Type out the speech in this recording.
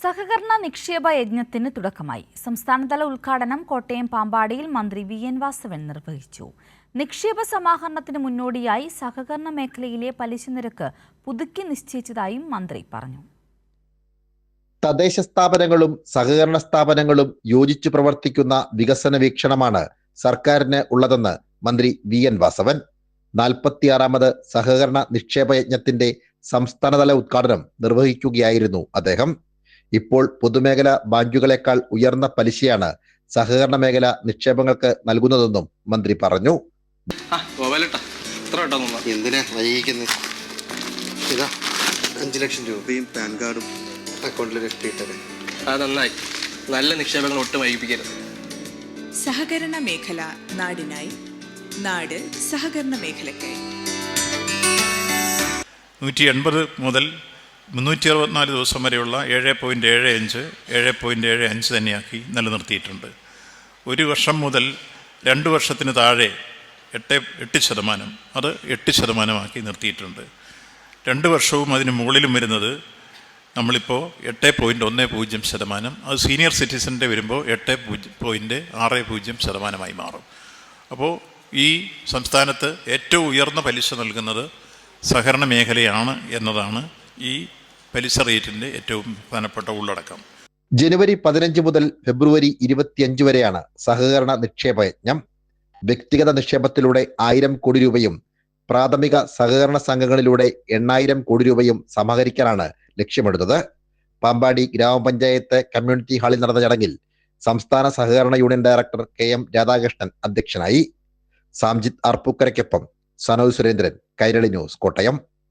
സഹകരണ നിക്ഷേപ യജ്ഞത്തിന് തുടക്കമായി. സംസ്ഥാനതല ഉദ്ഘാടനം കോട്ടയം പാമ്പാടിയിൽ മന്ത്രി വി.എൻ. വാസവൻ നിർവഹിച്ചു. നിക്ഷേപ സമാഹരണത്തിന് മുന്നോടിയായി സഹകരണ മേഖലയിലെ പലിശ നിരക്ക് പുതുക്കി നിശ്ചയിച്ചതായും മന്ത്രി പറഞ്ഞു. തദ്ദേശ സ്ഥാപനങ്ങളും സഹകരണ സ്ഥാപനങ്ങളും യോജിച്ചു പ്രവർത്തിക്കുന്ന വികസന വീക്ഷണമാണ് സർക്കാരിന് ഉള്ളതെന്ന് മന്ത്രി വി.എൻ. വാസവൻ 46ാമത് സഹകരണ നിക്ഷേപ യജ്ഞത്തിന്റെ സംസ്ഥാനതല ഉദ്ഘാടനം നിർവഹിക്കുകയായിരുന്നു അദ്ദേഹം. ഇപ്പോൾ പൊതുമേഖലാ ബാങ്കുകളെക്കാൾ ഉയർന്ന പലിശയാണ് സഹകരണ മേഖല നിക്ഷേപങ്ങൾക്ക് നൽകുന്നതെന്നും മന്ത്രി പറഞ്ഞു. എന്തിനാ വൈകിക്കുന്നത്? ഇതാ 5 ലക്ഷം രൂപയും പാൻ കാർഡും അക്കൗണ്ടിൽ ഇട്ടത്. നന്നായി. നല്ല നിക്ഷേപങ്ങൾ ഒട്ടും വൈകിപ്പിക്കരുത്. സഹകരണ മേഖല നാടിനായി, നാട് സഹകരണ മേഖലയ്ക്കായി. 180 മുതൽ 364 ദിവസം വരെയുള്ള 7.75 തന്നെയാക്കി നിലനിർത്തിയിട്ടുണ്ട്. 1 വർഷം മുതൽ 2 വർഷത്തിന് താഴെ 8%, അത് 8% നിർത്തിയിട്ടുണ്ട്. 2 വർഷവും അതിന് മുകളിലും വരുന്നത് നമ്മളിപ്പോൾ 8.10%, അത് സീനിയർ സിറ്റിസൻ്റെ വരുമ്പോൾ 8.60% മാറും. അപ്പോൾ ഈ സംസ്ഥാനത്ത് ഏറ്റവും ഉയർന്ന പലിശ നൽകുന്നത് സഹകരണ മേഖലയാണ് എന്നതാണ് ഈ പലിശ റേറ്റിൻ്റെ ഏറ്റവും പ്രധാനപ്പെട്ട ഉള്ളടക്കം. ജനുവരി 15 മുതൽ ഫെബ്രുവരി 25 വരെയാണ് സഹകരണ നിക്ഷേപ യജ്ഞം. വ്യക്തിഗത നിക്ഷേപത്തിലൂടെ 1000 കോടി രൂപയും പ്രാഥമിക സഹകരണ സംഘങ്ങളിലൂടെ 8000 കോടി രൂപയും സമാഹരിക്കാനാണ് ലക്ഷ്യമിടുന്നത്. പാമ്പാടി ഗ്രാമപഞ്ചായത്ത് കമ്മ്യൂണിറ്റി ഹാളിൽ നടന്ന ചടങ്ങിൽ സംസ്ഥാന സഹകരണ യൂണിയൻ ഡയറക്ടർ KM രാധാകൃഷ്ണൻ അധ്യക്ഷനായി. സാംജിത് ആർപ്പൂക്കരയ്ക്കൊപ്പം സനോജ് സുരേന്ദ്രൻ, കൈരളി ന്യൂസ്, കോട്ടയം.